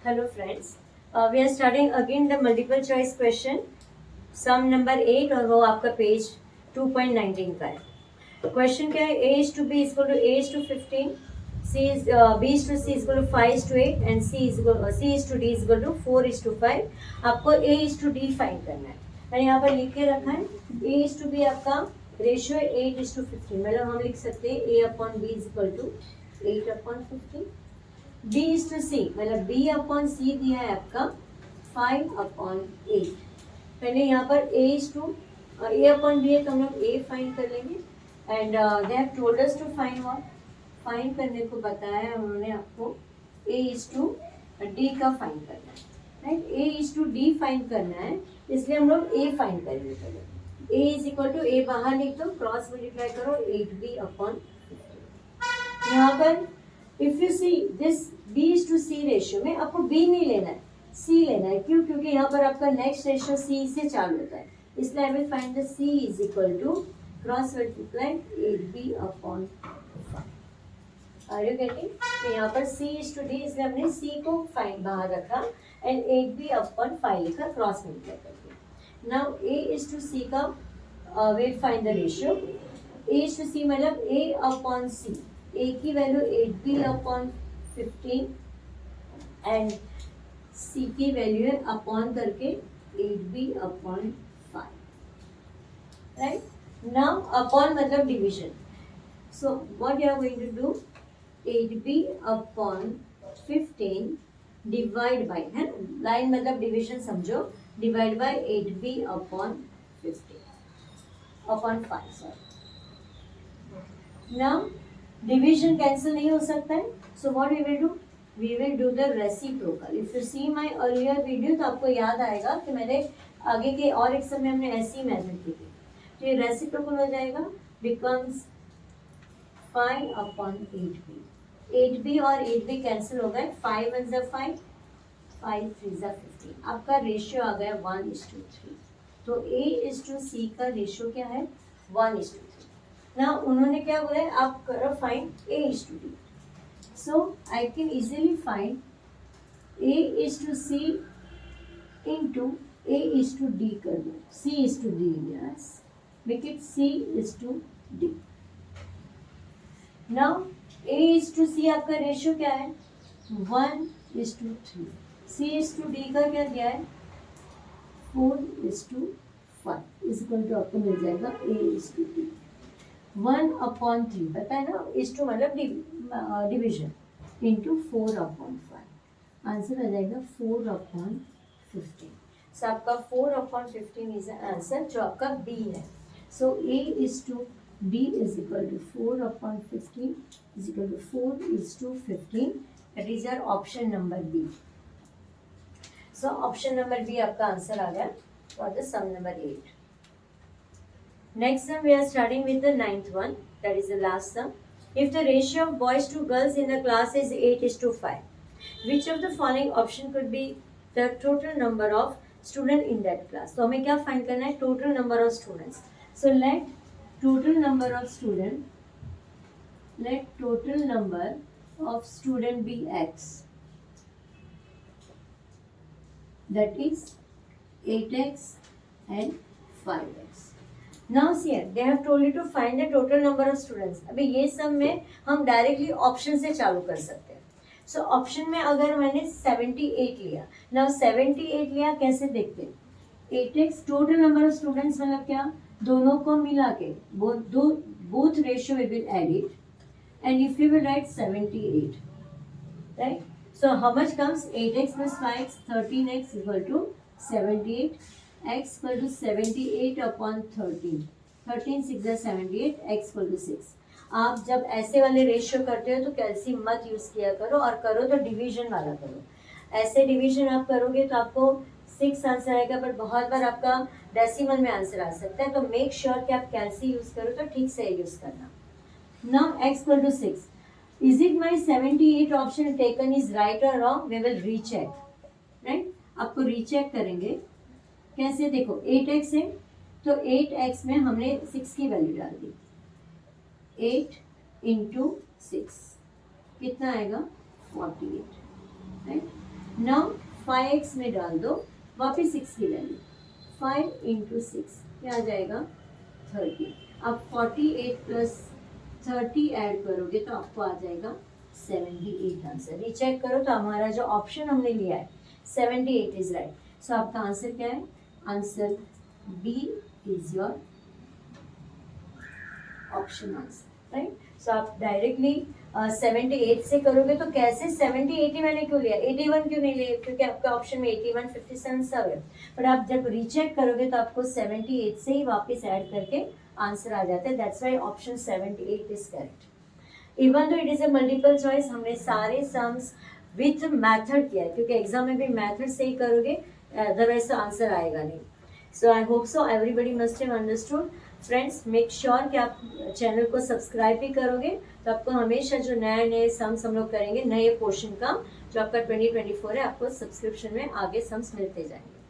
Hello friends, we are starting again the multiple choice question. Sum number 8 और वो आपका page 2.19 का है. क्वेश्चन क्या है? a is to b is equal to a is to 15, c is b is to c is equal to 5 is to 8 and c is to d is equal to 4 is to 5. आपको a is to d find करना है. मैंने यहाँ पर लिख के रखा है a is to b आपका रेशियो 8 is to 15. मतलब हम लिख सकते हैं a upon b is equal to 8 upon 15. b is to c मतलब b upon c दिया है आपका 5 upon 8. पहले यहाँ पर a is to a upon b है तो हम लोग a फाइंड कर लेंगे. And they have told us to find what, find करने को बताया है उन्होंने आपको a is to d का फाइंड करना है. Right, a is to d find करना है इसलिए हम लोग a फाइंड करेंगे. पहले a is equal to a बाहर लिख दो, क्रॉस मल्टीप्लाई करो 8b अपॉन 15. यहाँ पर if you see this b is to c ratio में आपको b नहीं लेना है, c लेना है. क्यों? क्योंकि यहाँ पर आपका नेक्स्ट रेशियो c से चालू होता है, इसलिए I will find the c is equal to cross multiply 8b upon 5. Are you getting? तो यहाँ पर c इज टू d इसलिए हमने c को फाइंड बाहर रखा एंड 8b अपॉन 5 लिखा क्रॉस मल्टीप्लाई करके. Now a is to c का will find the ratio. a is to c मतलब a अपॉन c, a की वैल्यू 8b अपॉन 15 एंड c की वैल्यू है अपॉन करके 8b upon 5. Right, now upon मतलब division. So what you are going to do, 8b upon 15 divide by, है line मतलब डिवीजन समझो, divide by 8b upon 15 upon 5. Sorry, now division cancel नहीं हो सकता है, so what we will do, we will do the reciprocal. If you see my earlier video तो आपको याद आएगा कि मैंने आगे के और एग्जाम में हमने ऐसी मेथड की थी. तो ये रेसिप्रोकल हो जाएगा, बिकम्स 5 अपॉन 8b. 8b और 8b कैंसिल हो गए, 5 1 जा 5, 5 3 जा 15. आपका रेशियो आ गया 1:3. तो a इज टू c का रेशियो क्या है? 1:3. ना उन्होंने क्या बोला है, आप करो find a is to d. So I can easily find a is to c into a is to d कर दो, c is to d, yes make it c is to d. Now a is to c आपका ratio क्या है? 1:3. c is to d का क्या दिया है? 4:5 is equal to आपको मिल जाएगा a इज टू d 1/3. पता है ना, इज टू मतलब डिवीजन इंटू 4/5. आंसर आ जाएगा 4/15. सो आपका 4/15 इज आंसर जो आपका बी है. सो a is to d is equal to 4/15 is equal to 4:15. That is your option number B. So option number B आपका आंसर आ गया for the sum number 8. Next sum we are starting with the 9th one, that is the last sum. If the ratio of boys to girls in the class is 8:5, which of the following option could be the total number of student in that class? तो हमें क्या find करना है? Total number of students. So let total number of student be x. That is 8x and 5x. Now see, they have told you to find the total number of students. अभी ये सब में हम directly option से चालू कर सकते हैं. सो ऑप्शन में अगर मैंने 78 लिया, नाउ 78 लिया कैसे देखते हैं? 8x total number of students मतलब क्या? दोनों को मिला के both ratio will be added and if you will write 78, right? So how much comes 8x plus 5x, 13x equal to 78. x equal to 78 upon 13. 13 6 is 78. x equal to 6. आप जब ऐसे वाले रेशियो करते हो तो कैलसी मत यूज किया करो, और करो तो डिवीजन वाला करो. ऐसे डिवीजन आप करोगे तो आपको 6 आंसर आएगा, पर बहुत बार आपका डेसिमल में आंसर आ सकता है. तो मेक श्योर कि आप कैलसी यूज करो तो ठीक से यूज करना. Now x equal to 6. Is it my 78 option taken is right और wrong? We will recheck. Right, आपको रीचेक करेंगे. कैसे? देखो 8x है तो 8x में हमने 6 की वैल्यू डाल दी. 8 इंटू 6 कितना आएगा? 48. राइट, नाउ 5x में डाल दो वापिस 6 की वैल्यू, 5 इंटू 6 क्या आ जाएगा 30। अब 48 प्लस 30 ऐड करोगे तो आपको आ जाएगा 78 आंसर। रीचेक करो तो हमारा जो ऑप्शन हमने लिया है 78 इज राइट। सो आपका आंसर क्या है, answer B is your option answer, right. So आप डायरेक्टली 78 से करोगे तो कैसे 70 80 मैंने क्यों लिया, 81 क्यों नहीं लिया, क्योंकि आपका ऑप्शन में 81 57 सब है। पर आप जब रीचेक करोगे तो आपको 78 से ही वापस ऐड करके आंसर आ जाता है। That's why option 78 is correct. Even though it is a multiple choice, हमने सारे सम्स विथ मैथड किया है, क्योंकि एग्जाम में भी मैथड से ही करोगे, अदरवाइज तो आंसर आएगा नहीं। So I hope so everybody must have understood. Friends make sure कि आप चैनल को सब्सक्राइब भी करोगे, तो आपको हमेशा जो नए नए सम्स हम लोग करेंगे, नए पोर्शन का जो आपका 2024 है, आपको सब्सक्रिप्शन में आगे सम्स मिलते जाएंगे।